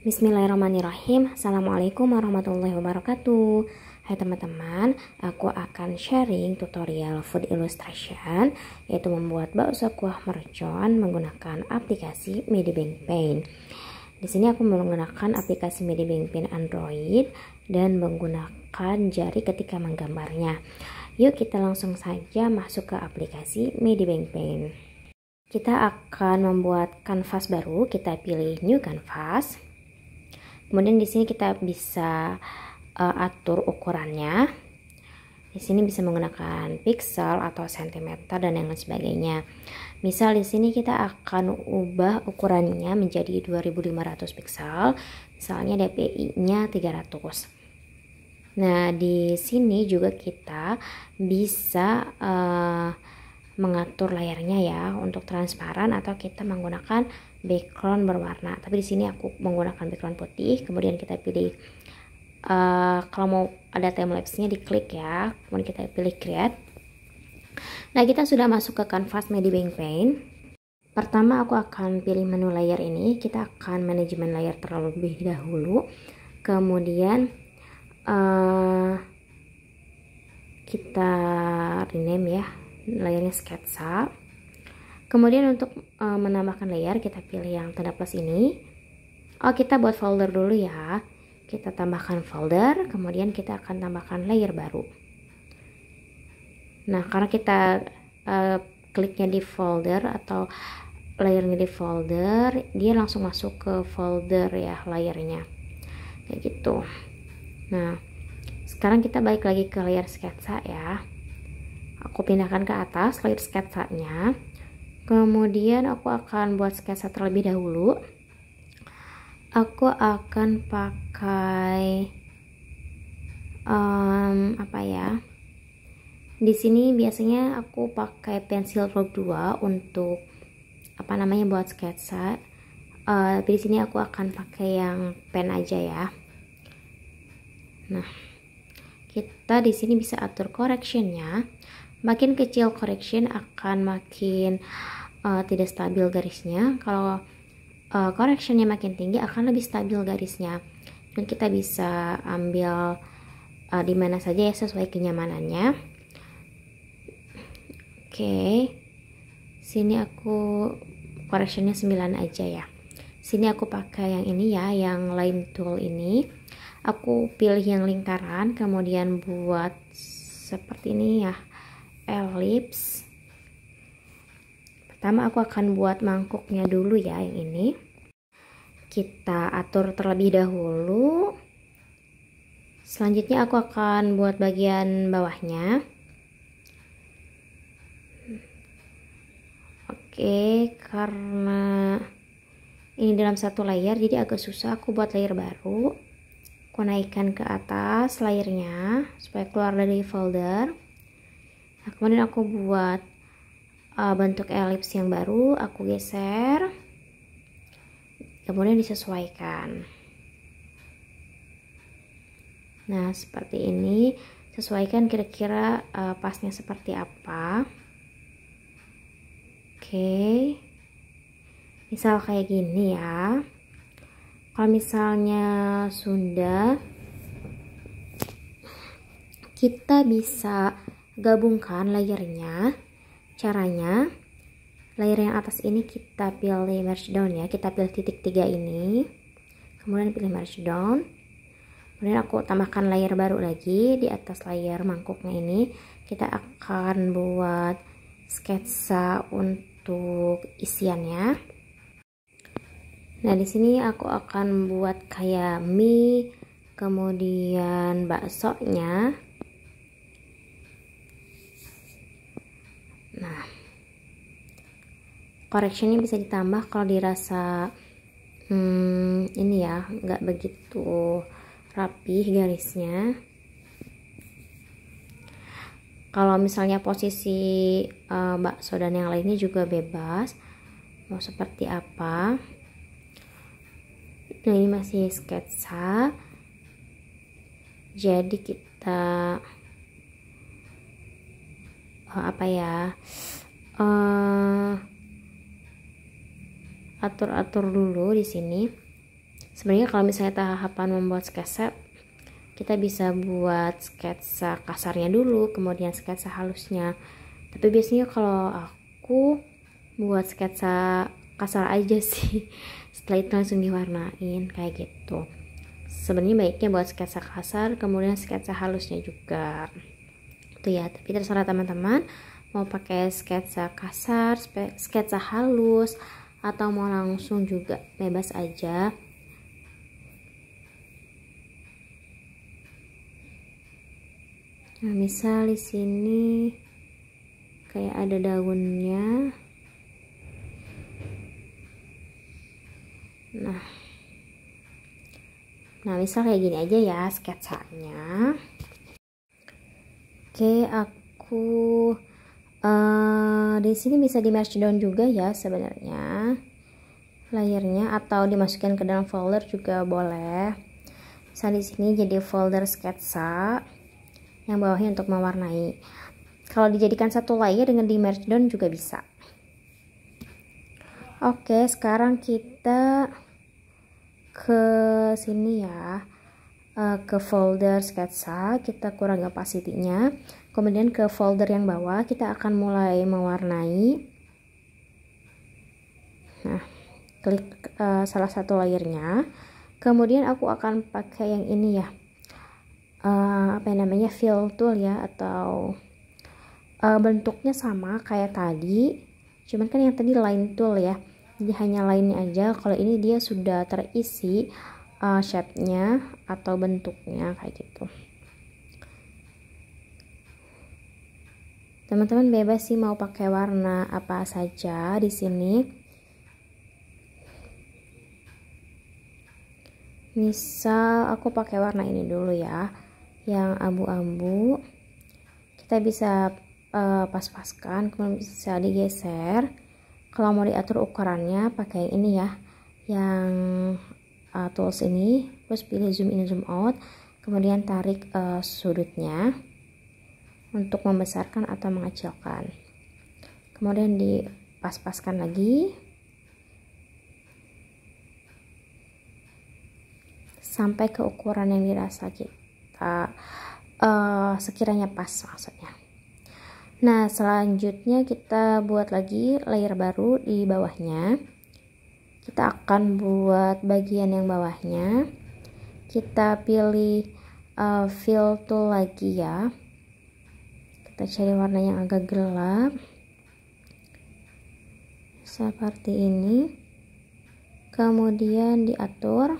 Bismillahirrahmanirrahim. Assalamualaikum warahmatullahi wabarakatuh. Hai teman-teman, aku akan sharing tutorial food illustration, yaitu membuat bakso kuah mercon menggunakan aplikasi Medibank Paint. Di sini aku menggunakan aplikasi Medibank Paint Android dan menggunakan jari ketika menggambarnya. Yuk kita langsung saja masuk ke aplikasi Medibank Paint. Kita akan membuat kanvas baru, kita pilih New Canvas. Kemudian di sini kita bisa atur ukurannya. Di sini bisa menggunakan pixel atau sentimeter dan yang lain sebagainya. Misal di sini kita akan ubah ukurannya menjadi 2500 pixel. Misalnya DPI-nya 300. Nah, di sini juga kita bisa mengatur layarnya ya untuk transparan atau kita menggunakan background berwarna. Tapi di sini aku menggunakan background putih. Kemudian kita pilih kalau mau ada timelapse-nya diklik ya. Kemudian kita pilih create. Nah, kita sudah masuk ke kanvas Medibank Paint. Pertama aku akan pilih menu layer ini. Kita akan manajemen layer terlebih dahulu. Kemudian kita rename ya, layarnya sketsa. Kemudian untuk menambahkan layer kita pilih yang tanda plus ini. Kita buat folder dulu ya. Kita tambahkan folder, kemudian kita akan tambahkan layer baru. Nah, karena kita kliknya di folder atau layernya di folder, dia langsung masuk ke folder ya layernya. Kayak gitu. Nah, sekarang kita balik lagi ke layer sketsa ya. Aku pindahkan ke atas layer sketsanya. Kemudian aku akan buat sketsa terlebih dahulu. Aku akan pakai apa ya? Di sini biasanya aku pakai pensil rock 2 untuk buat sketsa. Tapi di sini aku akan pakai yang pen aja ya. Nah, kita di sini bisa atur correctionnya. Makin kecil correction akan makin tidak stabil garisnya. Kalau correctionnya makin tinggi akan lebih stabil garisnya. Dan kita bisa ambil di mana saja ya sesuai kenyamanannya. Oke. Sini aku correctionnya 9 aja ya. Sini aku pakai yang ini ya, yang line tool ini. Aku pilih yang lingkaran, kemudian buat seperti ini ya, ellipse. Pertama aku akan buat mangkuknya dulu ya, yang ini. Kita atur terlebih dahulu. Selanjutnya aku akan buat bagian bawahnya. Oke, karena ini dalam satu layer jadi agak susah, aku buat layer baru. Aku naikkan ke atas layernya supaya keluar dari folder. Nah, kemudian aku buat bentuk ellipse yang baru, aku geser, kemudian disesuaikan. Nah, seperti ini. Sesuaikan kira-kira pasnya seperti apa. Oke, misal kayak gini ya. Kalau misalnya sudah, kita bisa gabungkan layernya. Caranya, layer yang atas ini kita pilih merge down ya. Kita pilih titik 3 ini, kemudian pilih merge down. Kemudian aku tambahkan layer baru lagi di atas layer mangkuknya ini. Kita akan buat sketsa untuk isiannya. Nah, di sini aku akan buat kayak mie, kemudian baksonya. Nah, correctionnya bisa ditambah kalau dirasa ini ya, nggak begitu rapih garisnya. Kalau misalnya posisi bakso dan yang lainnya juga bebas mau seperti apa. Nah, ini masih sketsa, jadi kita atur-atur dulu di sini Sebenarnya kalau misalnya tahapan membuat sketsa, kita bisa buat sketsa kasarnya dulu, kemudian sketsa halusnya. Tapi biasanya kalau aku buat sketsa kasar aja sih, setelah itu langsung diwarnain kayak gitu. Sebenarnya baiknya buat sketsa kasar, kemudian sketsa halusnya juga. Itu ya, tapi terserah teman-teman mau pakai sketsa kasar, sketsa halus, atau mau langsung juga, bebas aja. Nah, misal di sini kayak ada daunnya. Nah, misal kayak gini aja ya sketsanya. Oke, aku di sini bisa di merge down juga ya sebenarnya layernya, atau dimasukkan ke dalam folder juga boleh. Misal di sini jadi folder sketsa, yang bawahnya untuk mewarnai. Kalau dijadikan satu layer dengan di merge down juga bisa. Oke, sekarang kita ke sini ya, ke folder sketsa, kita kurangi opacity-nya, kemudian ke folder yang bawah kita akan mulai mewarnai. Nah, klik salah satu layernya, kemudian aku akan pakai yang ini ya, apa namanya, fill tool ya, atau bentuknya sama kayak tadi, cuman kan yang tadi line tool ya, jadi hanya line-nya aja. Kalau ini dia sudah terisi shape-nya atau bentuknya kayak gitu. Teman-teman bebas sih mau pakai warna apa saja di sini. Misal aku pakai warna ini dulu ya, yang abu-abu. Kita bisa pas-paskan, kemudian bisa digeser. Kalau mau diatur ukurannya pakai ini ya, yang tools ini, terus pilih zoom in zoom out, kemudian tarik sudutnya untuk membesarkan atau mengecilkan, kemudian dipas-paskan lagi sampai ke ukuran yang dirasa kita sekiranya pas maksudnya. Nah, selanjutnya kita buat lagi layer baru di bawahnya. Kita akan buat bagian yang bawahnya. Kita pilih fill tool lagi ya. Kita cari warna yang agak gelap. Seperti ini. Kemudian diatur.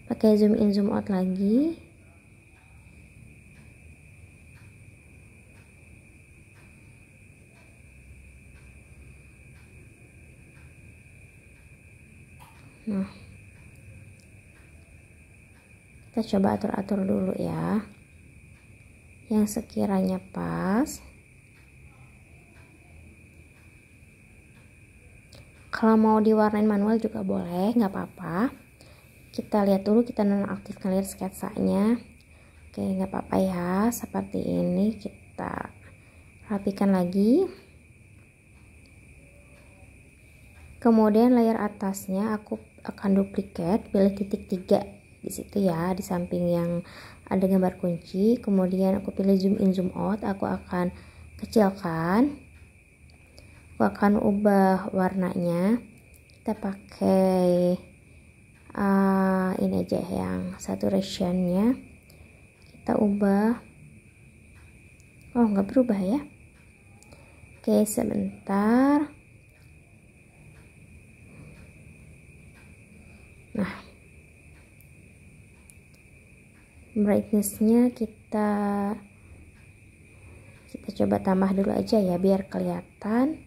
Pakai zoom in zoom out lagi. Nah, kita coba atur-atur dulu ya, yang sekiranya pas. Kalau mau diwarnain manual juga boleh, nggak apa-apa. Kita lihat dulu, kita nonaktifkan layer sketsanya. Oke, nggak apa-apa ya, seperti ini. Kita rapikan lagi. Kemudian layer atasnya aku akan duplicate, pilih titik 3 di situ ya, di samping yang ada gambar kunci. Kemudian aku pilih zoom in zoom out, aku akan kecilkan, aku akan ubah warnanya. Kita pakai ini aja yang saturationnya, kita ubah. Oh, nggak berubah ya. Oke, sebentar. Nah, brightness-nya kita coba tambah dulu aja ya, biar kelihatan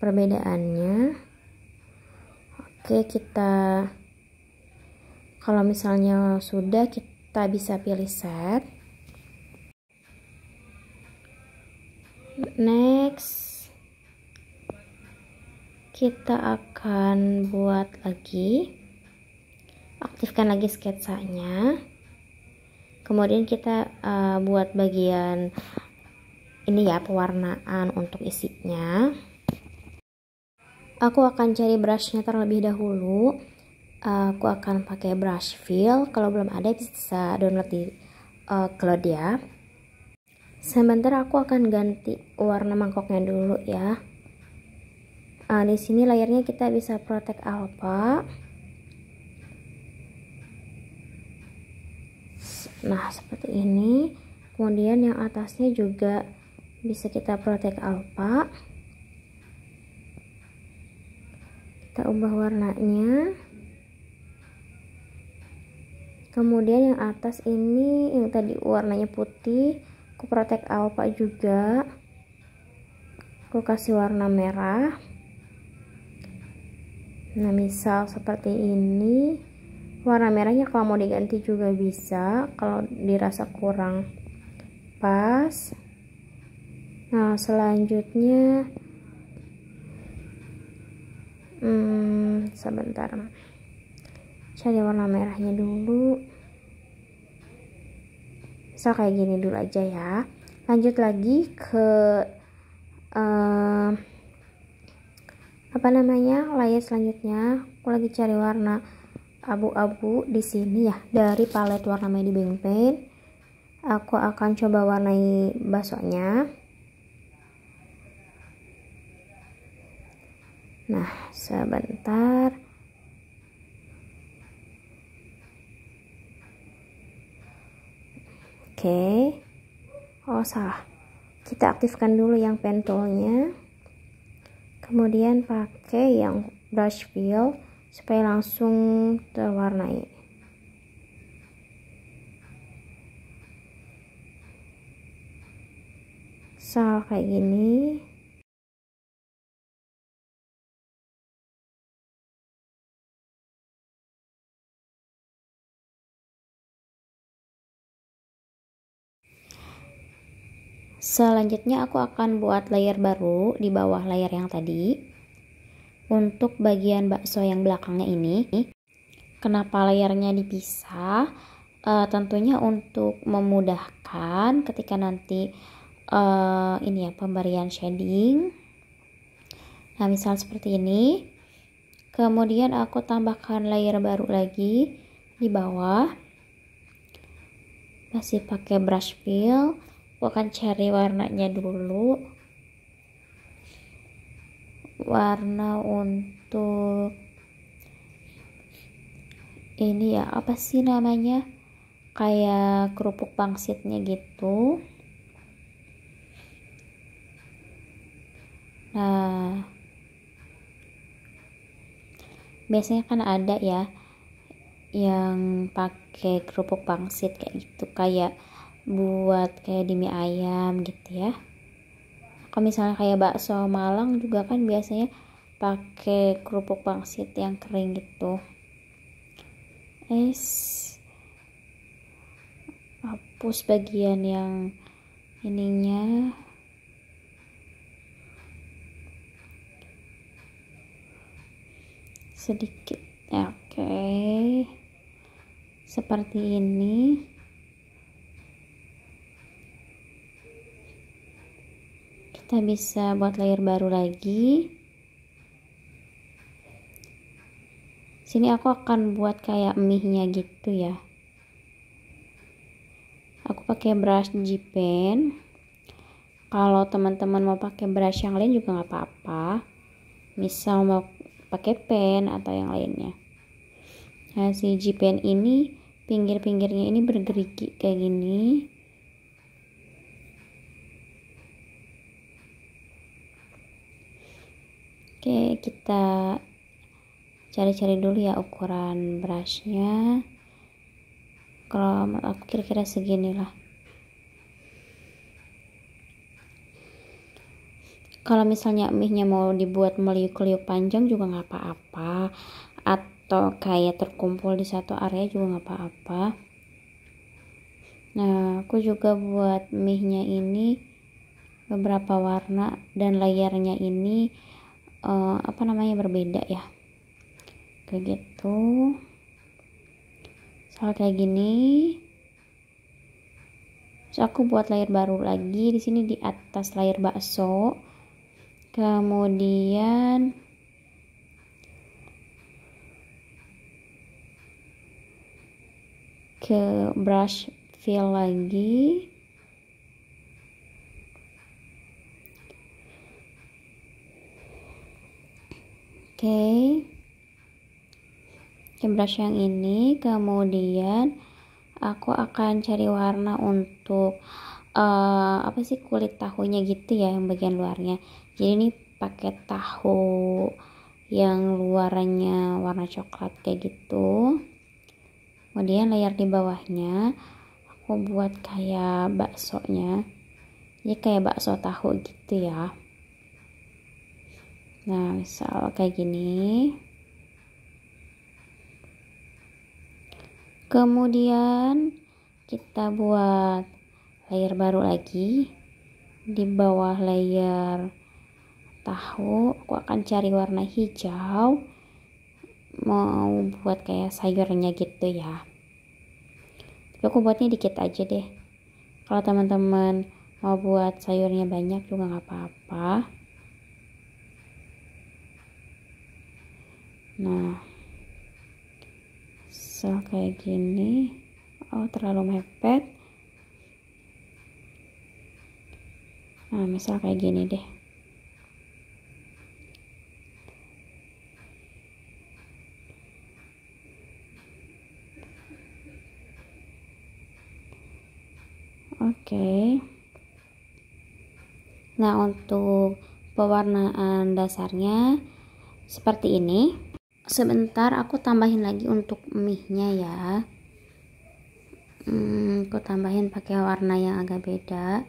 perbedaannya. Oke, kita kalau misalnya sudah, kita bisa pilih set. Next, kita akan buat lagi, aktifkan lagi sketsanya. Kemudian kita buat bagian ini ya, pewarnaan untuk isinya. Aku akan cari brushnya terlebih dahulu. aku akan pakai brush fill. Kalau belum ada bisa download di Cloud ya. Sebentar aku akan ganti warna mangkoknya dulu ya. Di sini layarnya kita bisa Protect Alpha. Nah, seperti ini. Kemudian yang atasnya juga bisa kita Protect Alpha. Kita ubah warnanya. Kemudian yang atas ini yang tadi warnanya putih, aku Protect Alpha juga. Aku kasih warna merah. Nah, misal seperti ini. Warna merahnya kalau mau diganti juga bisa, kalau dirasa kurang pas. Nah, selanjutnya sebentar, cari warna merahnya dulu. Misal kayak gini dulu aja ya. Lanjut lagi ke layer selanjutnya. Aku lagi cari warna abu-abu di sini ya, dari palet warna Medibank Paint. Aku akan coba warnai baksonya. Nah, sebentar. Oke. Oh, salah. Kita aktifkan dulu yang pen toolnya. Kemudian pakai yang brush fill supaya langsung terwarnai. Kayak gini. Selanjutnya aku akan buat layer baru di bawah layer yang tadi. Untuk bagian bakso yang belakangnya ini, kenapa layernya dipisah? Tentunya untuk memudahkan ketika nanti ini ya, pemberian shading. Nah, misal seperti ini. Kemudian aku tambahkan layer baru lagi di bawah. Masih pakai brush fill. Aku akan cari warnanya dulu. Warna untuk ini ya, apa sih namanya? Kayak kerupuk pangsitnya gitu. Nah, biasanya kan ada ya yang pakai kerupuk pangsit kayak gitu, kayak buat kayak di mie ayam gitu ya. Kalau misalnya kayak bakso Malang juga kan biasanya pakai kerupuk pangsit yang kering gitu. Hapus bagian yang ininya. Sedikit ya, oke. Seperti ini. Kita bisa buat layer baru lagi. Sini aku akan buat kayak mie-nya gitu ya. Aku pakai brush G-Pen. Kalau teman-teman mau pakai brush yang lain juga nggak apa-apa. Misal mau pakai pen atau yang lainnya. Nah, si G-Pen ini pinggir-pinggirnya ini bergerigi kayak gini. Oke, kita cari-cari dulu ya ukuran brushnya. Kalau aku kira-kira segini lah. Kalau misalnya mie-nya mau dibuat meliuk-liuk panjang juga nggak apa-apa, atau kayak terkumpul di satu area juga nggak apa-apa. Nah, aku juga buat mie-nya ini beberapa warna dan layarnya ini berbeda ya, kayak gitu. Soal kayak gini. Terus aku buat layer baru lagi di sini di atas layer bakso. Kemudian ke brush fill lagi. Oke, ke brush yang ini, kemudian aku akan cari warna untuk apa sih, kulit tahunya gitu ya, yang bagian luarnya. Jadi ini pakai tahu yang luarnya warna coklat kayak gitu. Kemudian layer di bawahnya aku buat kayak baksonya, jadi kayak bakso tahu gitu ya. Nah, misal kayak gini. Kemudian kita buat layer baru lagi di bawah layer tahu. Aku akan cari warna hijau, mau buat kayak sayurnya gitu ya. Tapi aku buatnya dikit aja deh. Kalau teman-teman mau buat sayurnya banyak juga nggak apa-apa. Nah, kayak gini. Oh, terlalu mepet. Nah, misal kayak gini deh. Oke. Nah, untuk pewarnaan dasarnya seperti ini. Sebentar aku tambahin lagi untuk mie-nya ya. Aku tambahin pakai warna yang agak beda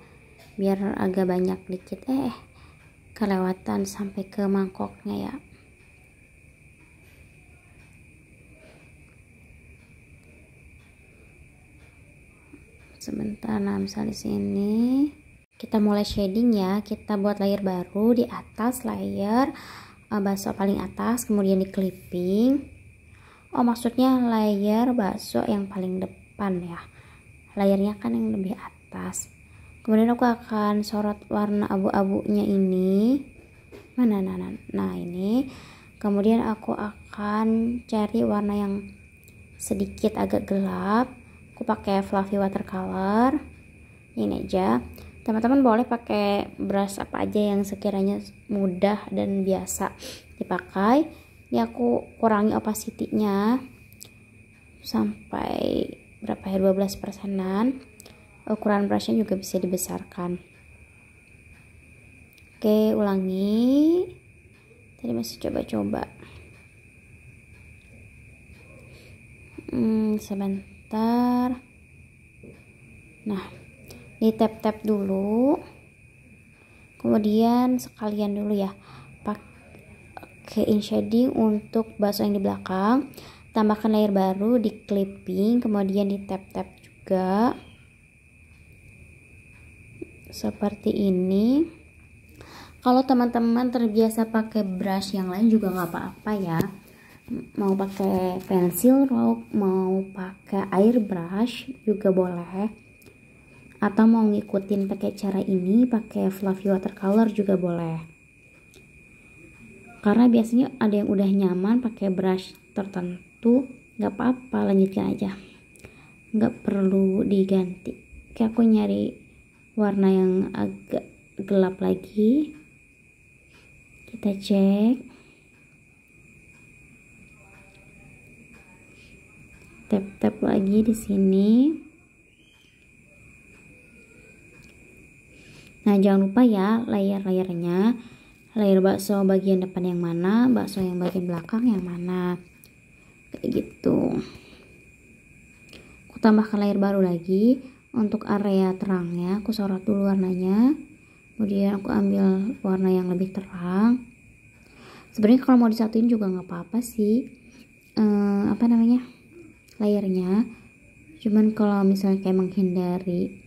biar agak banyak dikit. Kelewatan sampai ke mangkoknya ya. Sebentar. Nah, misal di sini kita mulai shading ya. Kita buat layer baru di atas layer bakso paling atas, kemudian di clipping. Oh, maksudnya layer bakso yang paling depan ya. Layernya kan yang lebih atas. Kemudian aku akan sorot warna abu-abunya ini. Nah, ini. Kemudian aku akan cari warna yang sedikit agak gelap. Aku pakai fluffy watercolor. Ini aja. Teman-teman boleh pakai brush apa aja yang sekiranya mudah dan biasa dipakai. Ini aku kurangi opacity-nya sampai berapa ya, 12%. Ukuran brushnya juga bisa dibesarkan. Oke, ulangi. Tadi masih coba-coba. Sebentar. Nah, di tap-tap dulu. Kemudian sekalian dulu ya, pakai shading untuk bakso yang di belakang. Tambahkan layer baru di clipping, kemudian di tap-tap juga. Seperti ini. Kalau teman-teman terbiasa pakai brush yang lain juga nggak apa-apa ya. Mau pakai pensil rock, mau pakai airbrush juga boleh. Atau mau ngikutin pakai cara ini, pakai fluffy watercolor juga boleh. Karena biasanya ada yang udah nyaman pakai brush tertentu, nggak apa-apa, lanjutkan aja. Nggak perlu diganti. Oke, aku nyari warna yang agak gelap lagi. Kita cek. Tap-tap lagi di sini. Nah, jangan lupa ya layer-layernya. Layer bakso bagian depan yang mana, bakso yang bagian belakang yang mana. Kayak gitu. Aku tambahkan layer baru lagi. Untuk area terangnya aku sorot dulu warnanya. Kemudian aku ambil warna yang lebih terang. Sebenarnya kalau mau disatuin juga nggak apa-apa sih. Layernya. Cuman kalau misalnya kayak menghindari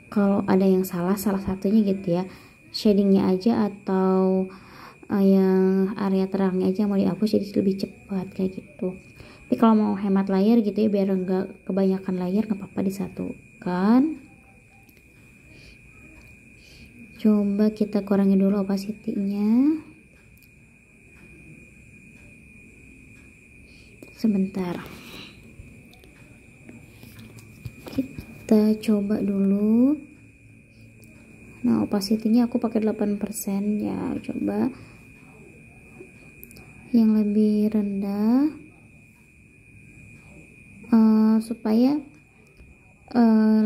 kalau ada yang salah satunya gitu ya, shadingnya aja atau yang area terangnya aja mau dihapus jadi lebih cepat kayak gitu. Tapi kalau mau hemat layer gitu ya, biar enggak kebanyakan layer, nggak apa-apa disatukan. Coba kita kurangi dulu opacity-nya. Sebentar. kita coba dulu. Nah, opacity-nya aku pakai 8% ya, coba yang lebih rendah supaya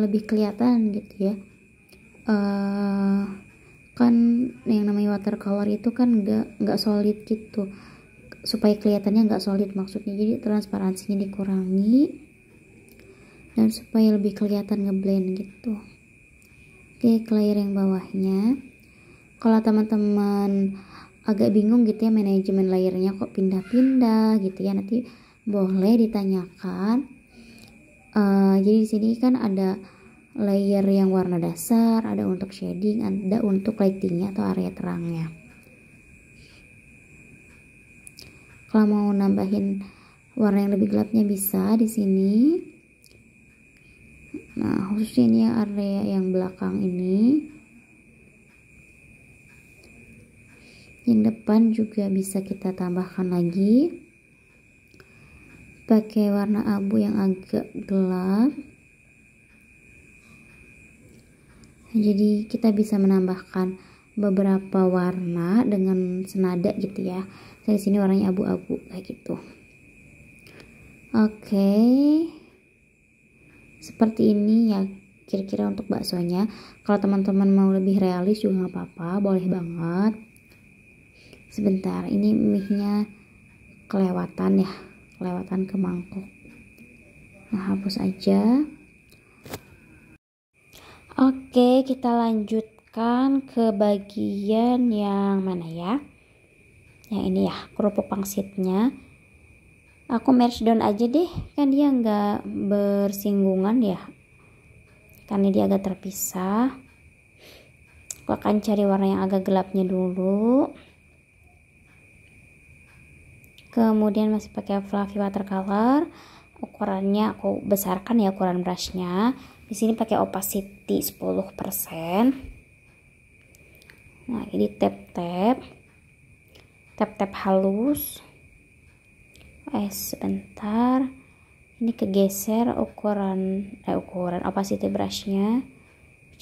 lebih kelihatan gitu ya. Kan yang namanya watercolor itu kan nggak solid gitu, supaya kelihatannya nggak solid maksudnya, jadi transparansinya dikurangi dan supaya lebih kelihatan ngeblend gitu. Oke, ke layer yang bawahnya, kalau teman-teman agak bingung gitu ya manajemen layernya kok pindah-pindah gitu ya, nanti boleh ditanyakan. Jadi di sini kan ada layer yang warna dasar, ada untuk shading, ada untuk lightingnya atau area terangnya. Kalau mau nambahin warna yang lebih gelapnya bisa di sini. Nah, khususnya ini yang area yang belakang ini. Yang depan juga bisa kita tambahkan lagi pakai warna abu yang agak gelap. Jadi kita bisa menambahkan beberapa warna dengan senada gitu ya. Saya di sini warnanya abu-abu kayak gitu. Oke. Seperti ini ya kira-kira untuk baksonya. Kalau teman-teman mau lebih realis juga nggak apa-apa, boleh banget. Sebentar, ini mie-nya kelewatan ya, kelewatan ke mangkok. Nah, hapus aja. Oke, kita lanjutkan ke bagian yang mana ya? Yang ini ya, kerupuk pangsitnya. Aku merge down aja deh, kan dia nggak bersinggungan ya, karena dia agak terpisah. Aku akan cari warna yang agak gelapnya dulu. Kemudian masih pakai fluffy watercolor. Ukurannya aku besarkan ya, ukuran brushnya. Di sini pakai opacity 10%. Nah, ini tap halus. Sebentar. Ini kegeser ukuran opacity brushnya.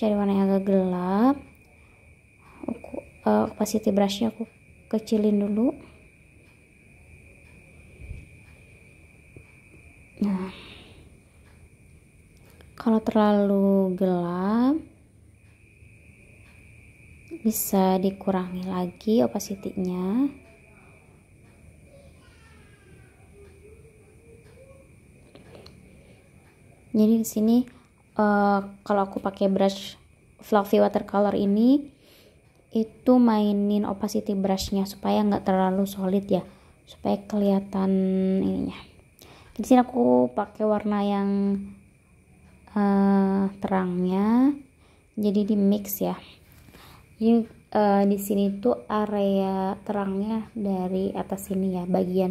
Cari warna yang agak gelap. Opacity brushnya aku kecilin dulu. Nah, kalau terlalu gelap bisa dikurangi lagi opacity-nya. Jadi di sini kalau aku pakai brush fluffy watercolor ini itu mainin opacity brushnya supaya nggak terlalu solid ya, supaya kelihatan ininya. Di sini aku pakai warna yang terangnya, jadi di mix ya. Jadi di sini tuh area terangnya dari atas sini ya, bagian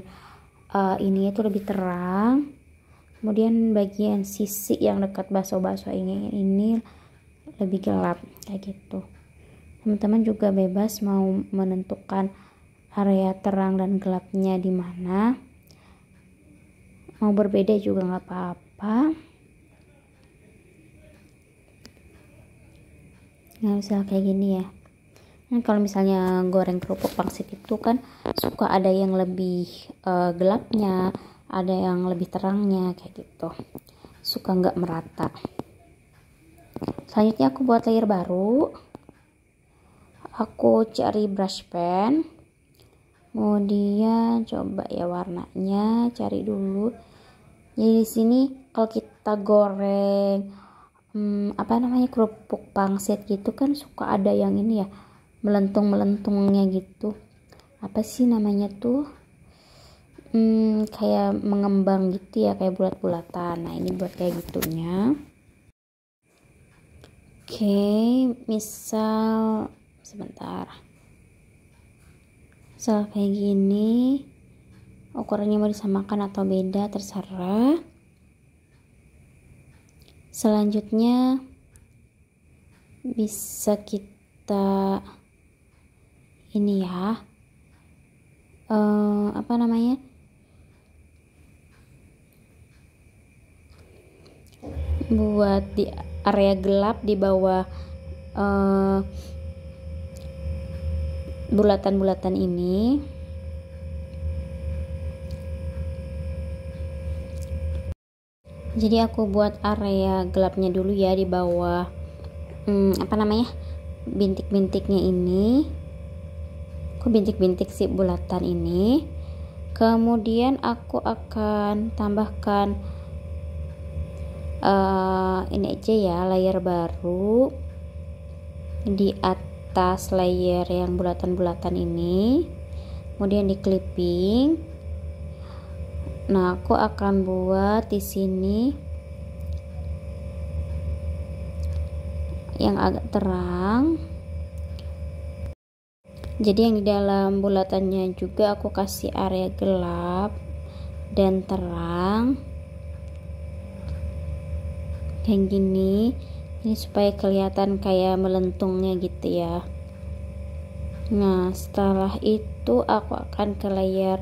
ini itu lebih terang, kemudian bagian sisi yang dekat baso-baso ini lebih gelap kayak gitu. Teman-teman juga bebas mau menentukan area terang dan gelapnya di mana, mau berbeda juga nggak apa-apa. Nah, misal kayak gini ya. Nah, kalau misalnya goreng kerupuk pangsit itu kan suka ada yang lebih gelapnya, ada yang lebih terangnya kayak gitu, suka nggak merata. Selanjutnya aku buat layer baru. Aku cari brush pen, kemudian coba ya warnanya, cari dulu. Jadi di sini kalau kita goreng kerupuk pangsit gitu kan suka ada yang ini ya, melentung-melentungnya gitu. Apa sih namanya tuh? Kayak mengembang gitu ya, kayak bulat-bulatan. Nah, ini buat kayak gitunya. Oke, misal sebentar. Misal kayak gini. Ukurannya mau disamakan atau beda terserah. Selanjutnya bisa kita ini ya, buat di area gelap di bawah bulatan-bulatan ini. Jadi aku buat area gelapnya dulu ya di bawah bintik-bintiknya ini. Aku bintik-bintik si bulatan ini. Kemudian aku akan tambahkan ini aja ya, layer baru di atas layer yang bulatan-bulatan ini, kemudian di clipping. Nah, aku akan buat di sini yang agak terang. Jadi yang di dalam bulatannya juga aku kasih area gelap dan terang kayak gini. Ini supaya kelihatan kayak melentungnya gitu ya. Nah, setelah itu aku akan ke layer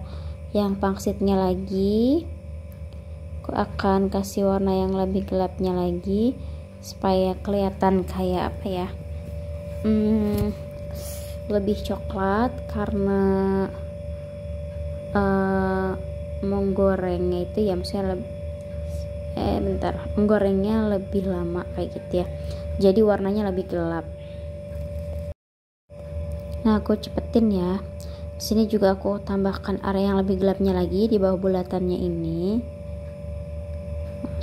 yang pangsitnya lagi. Aku akan kasih warna yang lebih gelapnya lagi supaya kelihatan kayak apa ya, lebih coklat, karena menggorengnya itu ya, misalnya menggorengnya lebih lama kayak gitu ya, jadi warnanya lebih gelap. Nah, aku cepetin ya. Di sini juga aku tambahkan area yang lebih gelapnya lagi di bawah bulatannya ini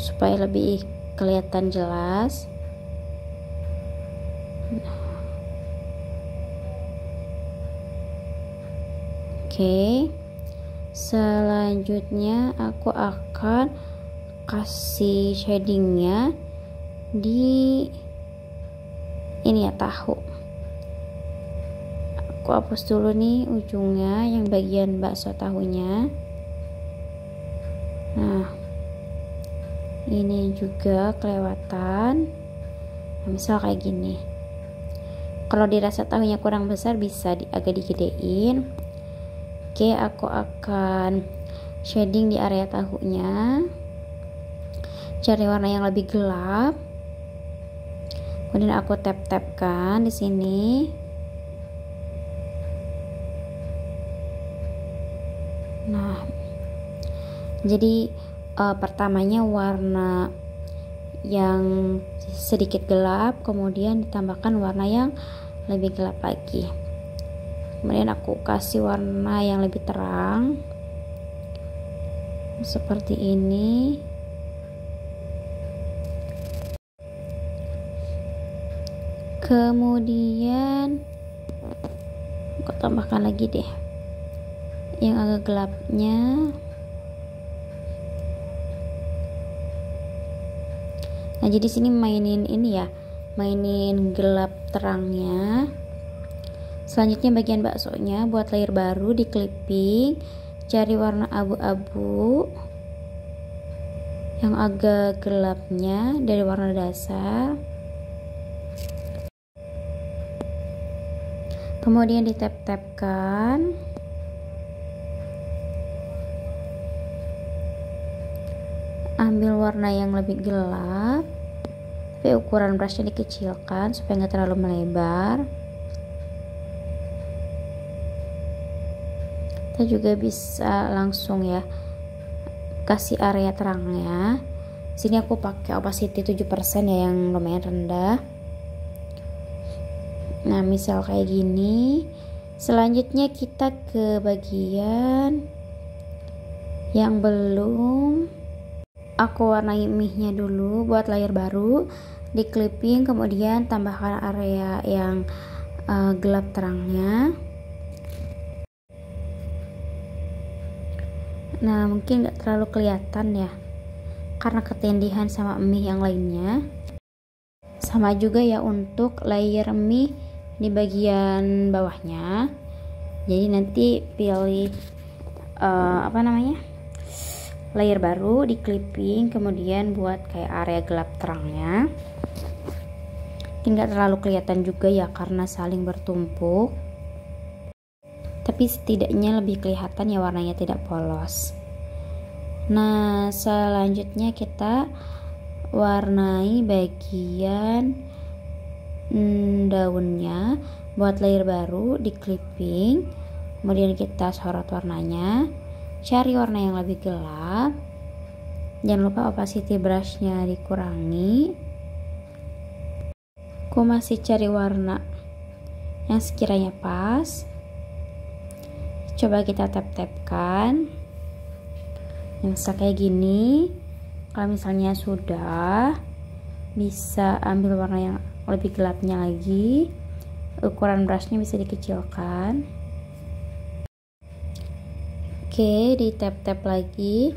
supaya lebih kelihatan jelas. Oke. Selanjutnya aku akan kasih shadingnya di ini ya, tahu. Aku hapus dulu nih ujungnya yang bagian bakso tahunya. Nah, ini juga kelewatan. Nah, misal kayak gini. Kalau dirasa tahunya kurang besar bisa agak digedein. Oke, aku akan shading di area tahunya. Cari warna yang lebih gelap. Kemudian aku tap-tapkan di sini. Nah, jadi pertamanya warna yang sedikit gelap, kemudian ditambahkan warna yang lebih gelap lagi. Kemudian aku kasih warna yang lebih terang seperti ini. Kemudian aku tambahkan lagi deh yang agak gelapnya. Nah, jadi sini mainin ini ya, mainin gelap terangnya. Selanjutnya bagian baksonya, buat layer baru di clipping, cari warna abu-abu yang agak gelapnya dari warna dasar. Kemudian ditap-tapkan. Ambil warna yang lebih gelap, tapi ukuran brushnya dikecilkan supaya nggak terlalu melebar. Kita juga bisa langsung ya kasih area terangnya. Sini aku pakai opacity 7% ya, yang lumayan rendah. Nah, misal kayak gini. Selanjutnya kita ke bagian yang belum aku warnai mie-nya dulu. Buat layer baru di clipping, kemudian tambahkan area yang gelap terangnya. Nah, mungkin gak terlalu kelihatan ya karena ketindihan sama mie yang lainnya. Sama juga ya untuk layer mie di bagian bawahnya. Jadi nanti pilih layer baru di clipping, kemudian buat kayak area gelap terangnya. Nggak terlalu kelihatan juga ya karena saling bertumpuk, tapi setidaknya lebih kelihatan ya warnanya tidak polos. Nah, selanjutnya kita warnai bagian daunnya. Buat layer baru di clipping, kemudian kita sorot warnanya, cari warna yang lebih gelap. Jangan lupa opacity brushnya dikurangi. Aku masih cari warna yang sekiranya pas. Coba kita tap-tapkan. Misal kayak gini. Kalau misalnya sudah, bisa ambil warna yang lebih gelapnya lagi. Ukuran brushnya bisa dikecilkan. Oke, di tap-tap lagi,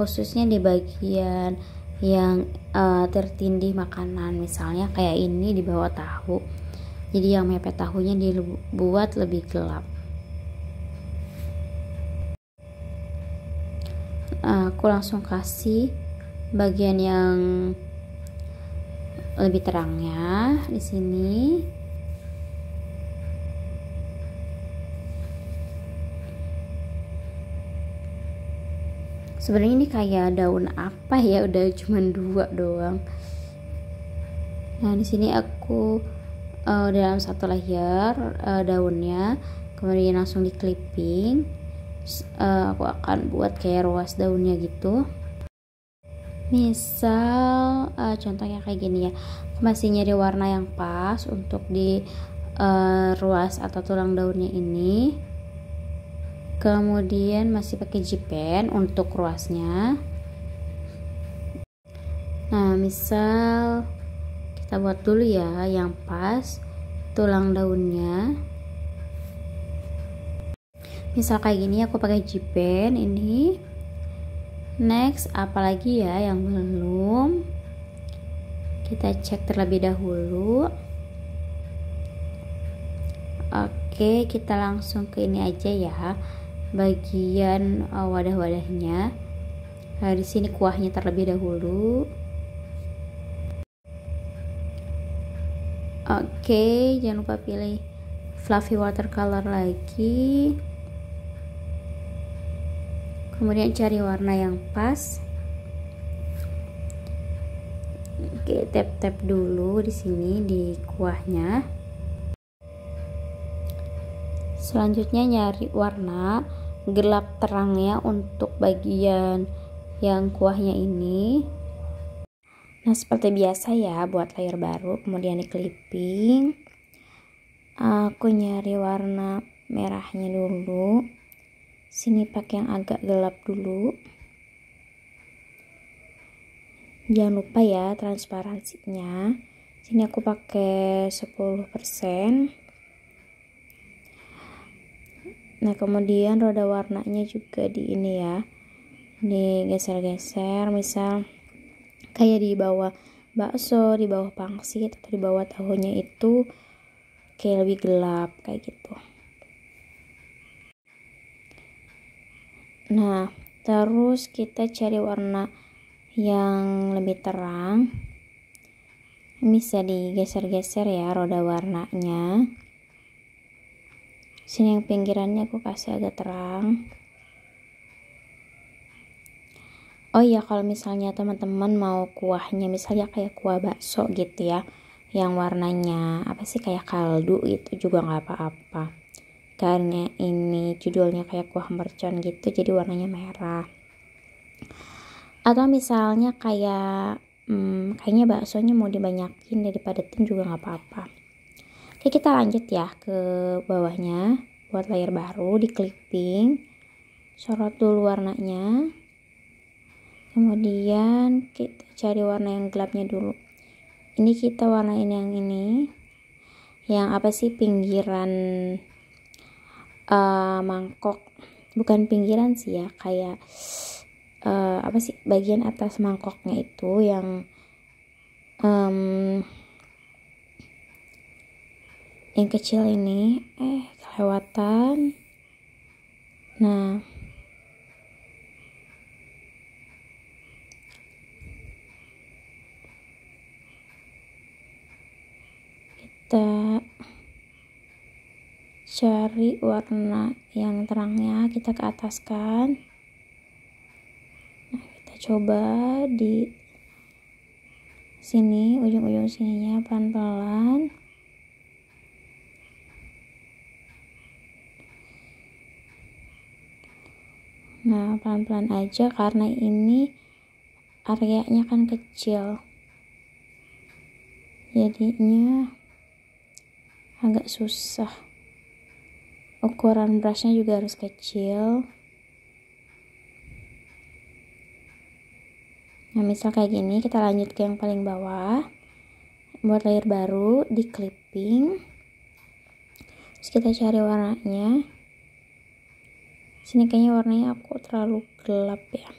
khususnya di bagian yang tertindih makanan, misalnya kayak ini di bawah tahu. Jadi yang mepet tahunya dibuat lebih gelap. Aku langsung kasih bagian yang lebih terangnya di sini. Sebenarnya ini kayak daun apa ya? Udah cuman 2 doang. Nah, di sini aku dalam satu layer daunnya, kemudian langsung di clipping. Aku akan buat kayak ruas daunnya gitu. Misal contohnya kayak gini ya. Aku masih nyari warna yang pas untuk di ruas atau tulang daunnya ini. Kemudian masih pakai G-pen untuk ruasnya. Nah, misal kita buat dulu ya yang pas tulang daunnya. Misal kayak gini aku pakai G-pen ini. Next, apalagi ya yang belum? Kita cek terlebih dahulu. Oke, kita langsung ke ini aja ya. Bagian wadah-wadahnya. Nah, di sini kuahnya terlebih dahulu. Oke, jangan lupa pilih fluffy watercolor lagi. Kemudian cari warna yang pas. Oke, tap-tap dulu di sini di kuahnya. Selanjutnya nyari warna gelap terangnya untuk bagian yang kuahnya ini. Nah, seperti biasa ya buat layer baru, kemudian di clipping. Aku nyari warna merahnya dulu. Sini pakai yang agak gelap dulu. Jangan lupa ya transparansinya. Sini aku pakai 10%. Nah, kemudian roda warnanya juga di ini ya, digeser-geser, misal kayak di bawah bakso, di bawah pangsit, atau di bawah tahunya itu kayak lebih gelap kayak gitu. Nah, terus kita cari warna yang lebih terang. Bisa digeser-geser ya roda warnanya. Sini yang pinggirannya aku kasih agak terang. Oh iya, kalau misalnya teman-teman mau kuahnya misalnya kayak kuah bakso gitu ya, yang warnanya apa sih kayak kaldu gitu juga nggak apa-apa. Karena ini judulnya kayak kuah mercon gitu, jadi warnanya merah. Atau misalnya kayak kayaknya baksonya mau dibanyakin daripada juga nggak apa-apa. Oke, kita lanjut ya ke bawahnya. Buat layer baru di clipping, sorot dulu warnanya, kemudian kita cari warna yang gelapnya dulu. Ini kita warnain yang ini, yang apa sih, pinggiran mangkok, bukan pinggiran sih ya, kayak apa sih, bagian atas mangkoknya itu yang kecil ini. Kelewatan. Nah, kita cari warna yang terangnya, kita ke ataskan. Nah, kita coba di sini, ujung-ujung sininya pelan-pelan. Nah, pelan-pelan aja karena ini areanya kan kecil, jadinya agak susah. Ukuran brushnya juga harus kecil. Nah, misal kayak gini, kita lanjut ke yang paling bawah. Buat layer baru, di clipping. Terus kita cari warnanya. Sini kayaknya warnanya aku terlalu gelap ya.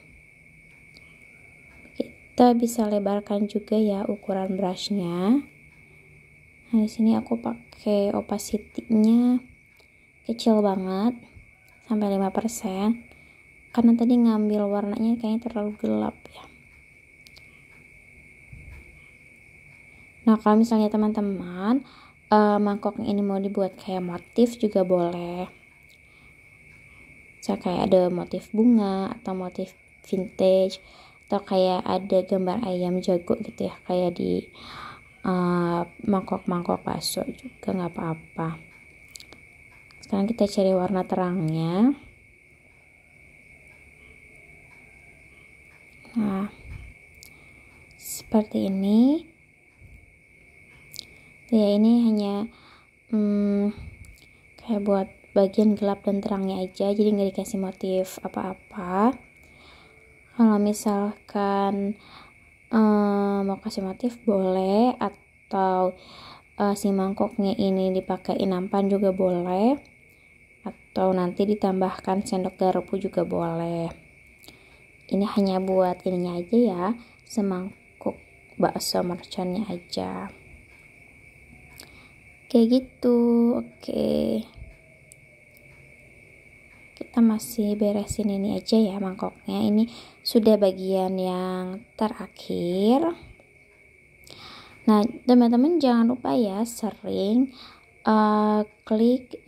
Kita bisa lebarkan juga ya ukuran brushnya. Nah, di sini aku pakai opacity-nya kecil banget, sampai 5%. Karena tadi ngambil warnanya kayaknya terlalu gelap ya. Nah, kalau misalnya teman-teman mangkok ini mau dibuat kayak motif juga boleh. Misalnya kayak ada motif bunga atau motif vintage, atau kayak ada gambar ayam jago gitu ya, kayak di mangkok-mangkok bakso juga nggak apa-apa. Sekarang kita cari warna terangnya. Nah, seperti ini. Ya, ini hanya kayak buat bagian gelap dan terangnya aja, jadi nggak dikasih motif apa-apa. Kalau misalkan mau kasih motif boleh, atau si mangkoknya ini dipakai nampan juga boleh, atau nanti ditambahkan sendok garpu juga boleh. Ini hanya buat ininya aja ya, semangkuk bakso merconnya aja. Kayak gitu. Oke, kita masih beresin ini aja ya mangkoknya. Ini sudah bagian yang terakhir. Nah, teman-teman jangan lupa ya sering klik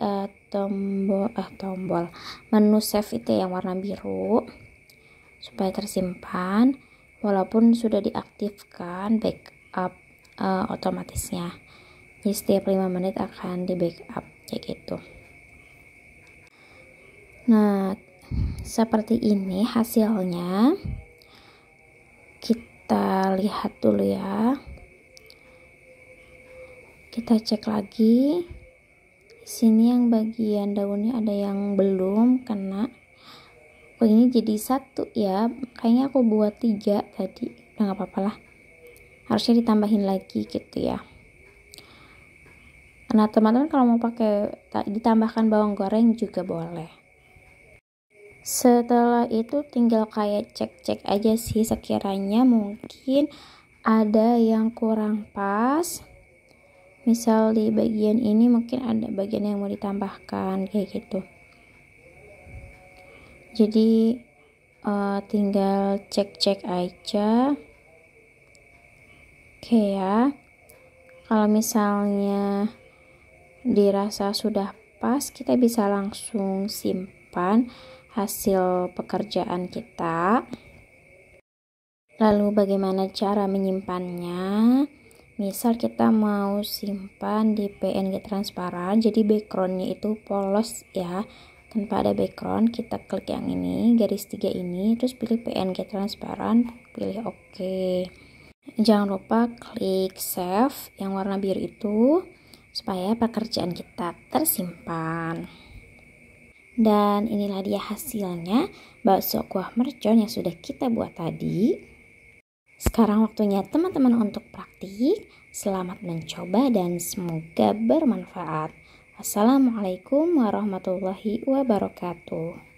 tombol menu save itu yang warna biru supaya tersimpan walaupun sudah diaktifkan backup otomatisnya. Jadi setiap 5 menit akan di backup kayak gitu. Nah, seperti ini hasilnya. Kita lihat dulu ya. Kita cek lagi. Di sini yang bagian daunnya ada yang belum kena. Oh, ini jadi 1 ya. Kayaknya aku buat 3 tadi. Nah, gak apa-apa lah. Harusnya ditambahin lagi gitu ya. Nah, teman-teman kalau mau pakai ditambahkan bawang goreng juga boleh. Setelah itu tinggal kayak cek-cek aja sih, sekiranya mungkin ada yang kurang pas. Misal di bagian ini mungkin ada bagian yang mau ditambahkan kayak gitu. Jadi tinggal cek-cek aja. Oke ya. Kalau misalnya dirasa sudah pas, kita bisa langsung simpan hasil pekerjaan kita. Lalu bagaimana cara menyimpannya? Misal kita mau simpan di PNG transparan, jadi backgroundnya itu polos ya, tanpa ada background. Kita klik yang ini, garis 3 ini, terus pilih PNG transparan, pilih OK. Jangan lupa klik save yang warna biru itu supaya pekerjaan kita tersimpan. Dan inilah dia hasilnya bakso kuah mercon yang sudah kita buat tadi. Sekarang waktunya teman-teman untuk praktik. Selamat mencoba dan semoga bermanfaat. Assalamualaikum warahmatullahi wabarakatuh.